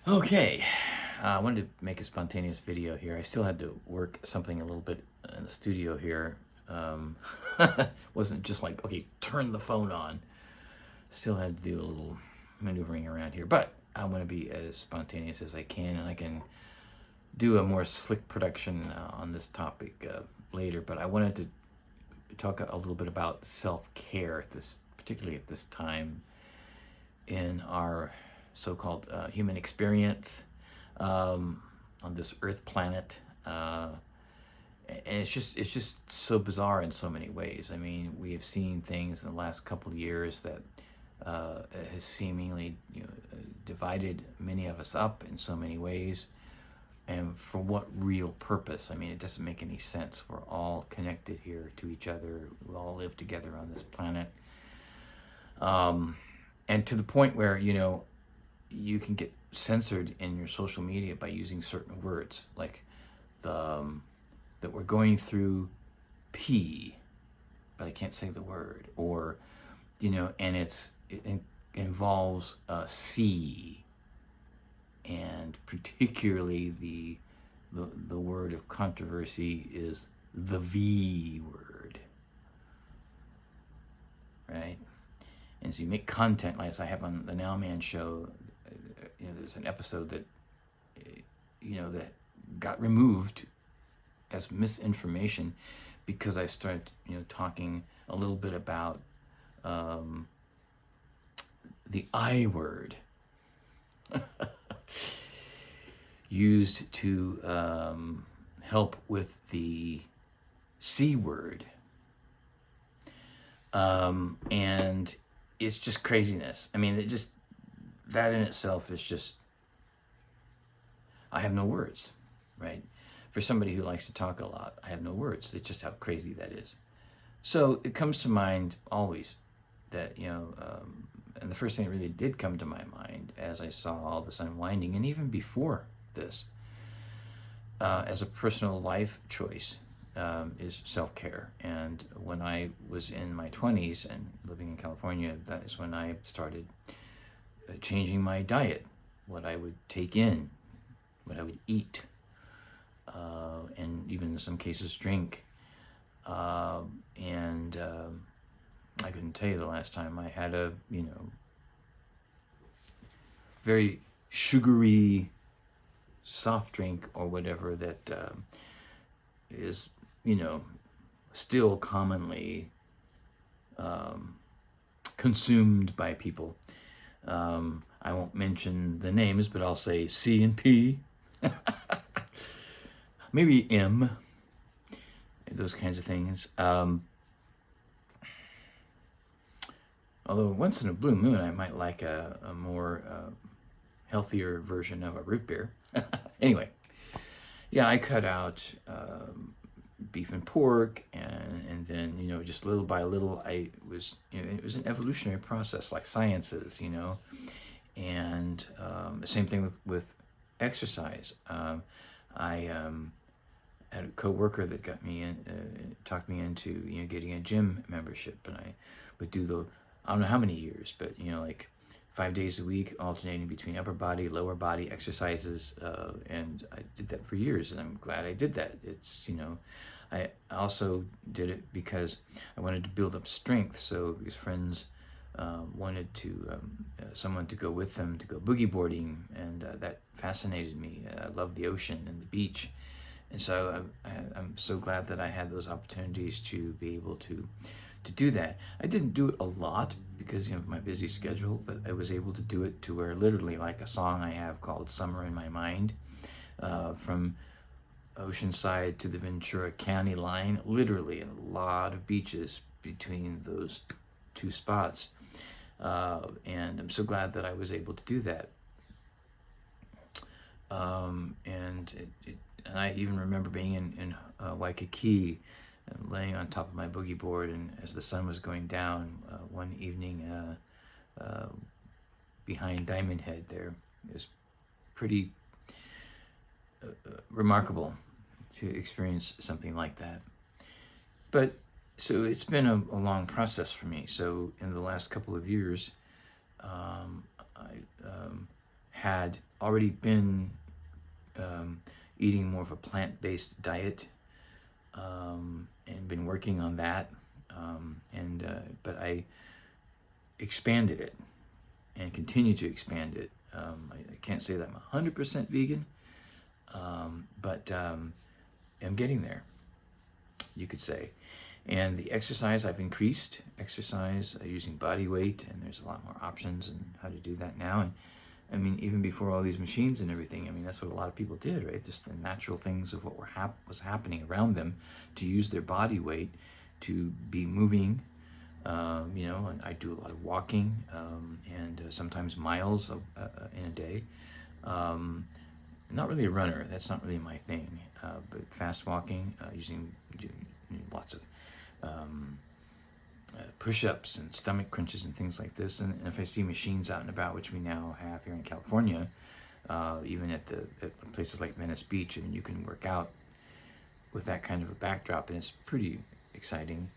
Okay, I wanted to make a spontaneous video here. I still had to work something a little bit in the studio here. Um, wasn't just like, okay, turn the phone on. Still had to do a little maneuvering around here, but I want to be as spontaneous as I can, and I can do a more slick production on this topic later. But I wanted to talk a little bit about self-care at this, particularly at this time in our so-called human experience on this Earth planet, and it's just so bizarre in so many ways. I mean, we have seen things in the last couple of years that has seemingly divided many of us up in so many ways, and for what real purpose? I mean, it doesn't make any sense. We're all connected here to each other. We all live together on this planet. And to the point where, you can get censored in your social media by using certain words, like that we're going through P, but I can't say the word, or, and it involves C, and particularly the word of controversy is the V word, right? And so you make content, like as I have on the Nowman show. There's an episode that that got removed as misinformation because I started talking a little bit about the I word used to help with the C word, and it's just craziness. I mean, that in itself is just, I have no words, right? For somebody who likes to talk a lot, I have no words. It's just how crazy that is. So it comes to mind always that, and the first thing that really did come to my mind as I saw all this unwinding, and even before this, as a personal life choice, is self-care. And when I was in my 20s and living in California, that is when I started changing my diet, what I would take in, what I would eat, and even in some cases drink. And I couldn't tell you the last time I had a, very sugary soft drink or whatever that is, still commonly consumed by people. I won't mention the names, but I'll say C and P, maybe M, those kinds of things. Although once in a blue moon, I might like a more healthier version of a root beer. Anyway, yeah, I cut out beef and pork, and then just little by little, it was an evolutionary process, like science is, and the same thing with exercise. I had a coworker that got me talked me into getting a gym membership, and I would do I don't know how many years, but like 5 days a week, alternating between upper body, lower body exercises, and I did that for years, and I'm glad I did that. It's I also did it because I wanted to build up strength. So these friends wanted to someone to go with them to go boogie boarding, and that fascinated me. I love the ocean and the beach, and so I'm so glad that I had those opportunities to be able to do that. I didn't do it a lot because of my busy schedule, but I was able to do it to where literally, like a song I have called "Summer in My Mind," from Oceanside to the Ventura County line, literally a lot of beaches between those two spots, and I'm so glad that I was able to do that. And I even remember being in Waikiki, laying on top of my boogie board, and as the sun was going down one evening behind Diamond Head there, it was pretty remarkable to experience something like that. But so it's been a long process for me. So in the last couple of years, I had already been eating more of a plant-based diet, and been working on that. But I expanded it and continue to expand it. I can't say that I'm 100% vegan, but I'm getting there, you could say. And the exercise, I've increased exercise using body weight, and there's a lot more options and how to do that now. And I mean, even before all these machines and everything, I mean, that's what a lot of people did, right? Just the natural things of what was happening around them, to use their body weight to be moving. And I do a lot of walking, and sometimes miles in a day. Not really a runner, that's not really my thing, but fast walking, using lots of push-ups and stomach crunches and things like this. And if I see machines out and about, which we now have here in California, even at places like Venice Beach, and you can work out with that kind of a backdrop, and it's pretty exciting.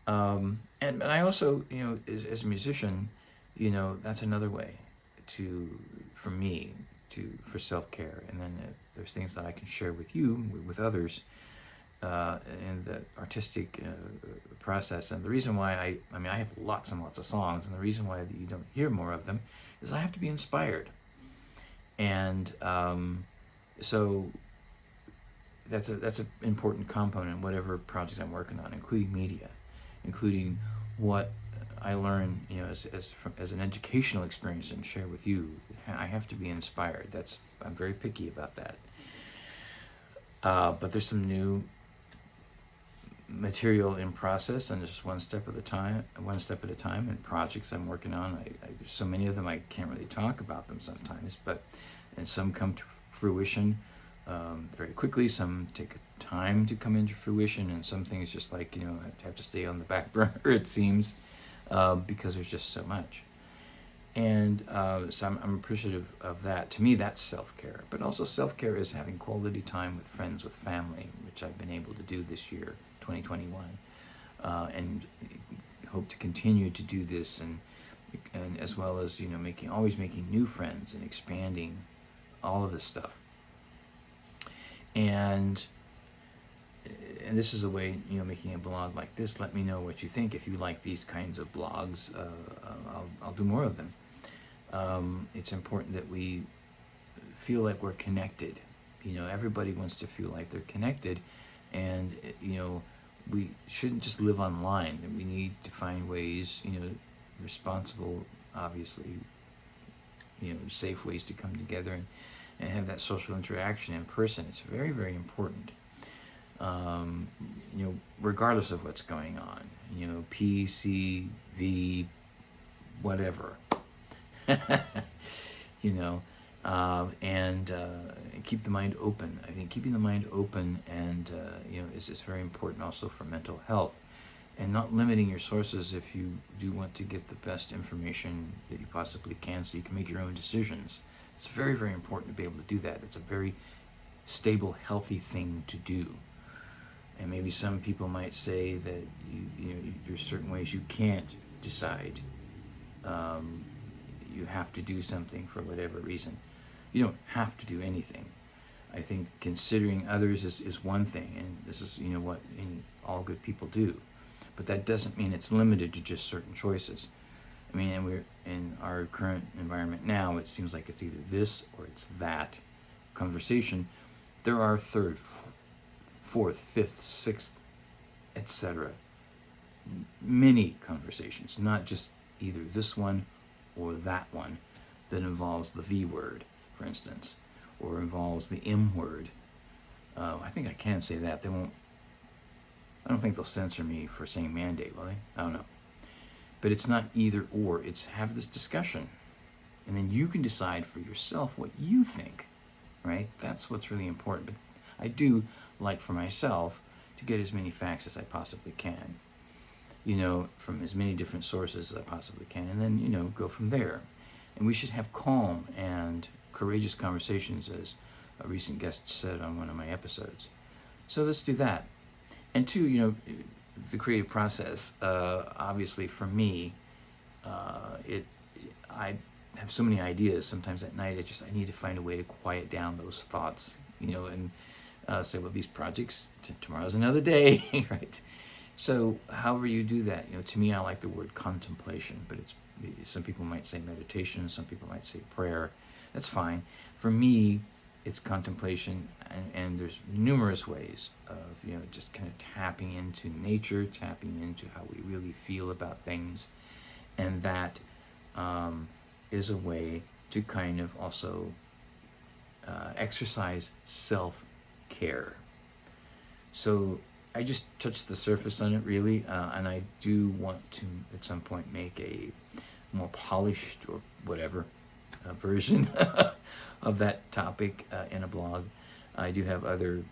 And I also, as a musician, that's another way for me, for self-care. And then there's things that I can share with you, with others, in the artistic process. And the reason why I have lots and lots of songs, and the reason why you don't hear more of them is I have to be inspired. And so that's an important component in whatever project I'm working on, including media, including what I learn, as an educational experience and share with you. I have to be inspired. I'm very picky about that. But there's some new material in process, and just one step at a time, and projects I'm working on. There's so many of them I can't really talk about them sometimes, and some come to fruition very quickly. Some take time to come into fruition, and some things just have to stay on the back burner, it seems, because there's just so much. And so I'm appreciative of that. To me, that's self-care. But also self-care is having quality time with friends, with family, which I've been able to do this year, 2021, and hope to continue to do this, and as well as always making new friends and expanding all of this stuff. And this is a way, making a blog like this. Let me know what you think. If you like these kinds of blogs, I'll do more of them. It's important that we feel like we're connected. Everybody wants to feel like they're connected, and we shouldn't just live online. And we need to find ways, responsible, obviously, safe ways to come together and have that social interaction in person. It's very, very important. Regardless of what's going on, P, C, V, whatever, and keep the mind open. I think keeping the mind open is very important also for mental health, and not limiting your sources if you do want to get the best information that you possibly can, so you can make your own decisions. It's very, very important to be able to do that. It's a very stable, healthy thing to do. And maybe some people might say that there's certain ways you can't decide. You have to do something for whatever reason. You don't have to do anything. I think considering others is one thing, and this is what all good people do. But that doesn't mean it's limited to just certain choices. And we're in our current environment now. It seems like it's either this or it's that conversation. There are third, fourth, fifth, sixth, etc. Many conversations, not just either this one or that one, that involves the V word, for instance, or involves the M word. I think I can say that. I don't think they'll censor me for saying mandate, will they? I don't know. But it's not either or. It's have this discussion, and then you can decide for yourself what you think, right? That's what's really important. But I do like for myself to get as many facts as I possibly can, from as many different sources as I possibly can, and then, go from there. And we should have calm and courageous conversations, as a recent guest said on one of my episodes. So let's do that. And two, the creative process, obviously for me, have so many ideas. Sometimes at night, I need to find a way to quiet down those thoughts, and say, well, these projects, tomorrow's another day, right? So however you do that, to me, I like the word contemplation, but some people might say meditation, some people might say prayer. That's fine. For me, it's contemplation, and there's numerous ways of, just kind of tapping into nature, tapping into how we really feel about things. And that is a way to kind of also exercise self-care. So I just touched the surface on it, really, and I do want to at some point make a more polished or whatever version of that topic in a blog. I do have other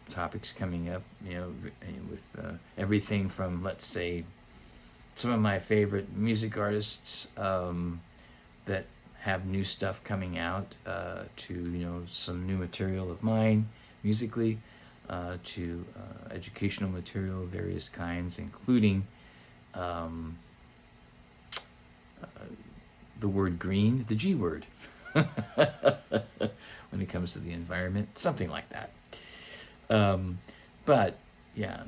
topics coming up, with everything from, let's say, some of my favorite music artists that have new stuff coming out, to some new material of mine musically, to educational material of various kinds, including the word green, the G word, when it comes to the environment, something like that. But yeah,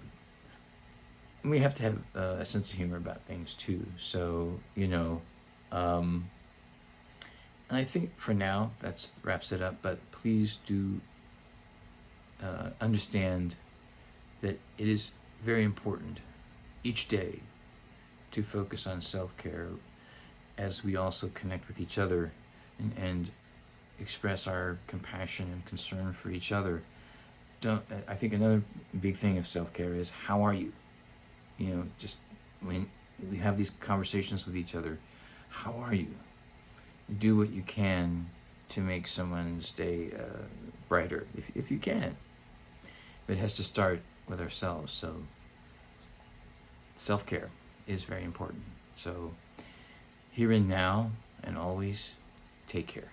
we have to have a sense of humor about things too. So, and I think for now that wraps it up, but please do understand that it is very important each day to focus on self-care, as we also connect with each other and express our compassion and concern for each other. I think another big thing of self-care is, how are you? Just when we have these conversations with each other, how are you? Do what you can to make someone's day brighter, if you can. But it has to start with ourselves. So self-care is very important. So here and now and always, take care.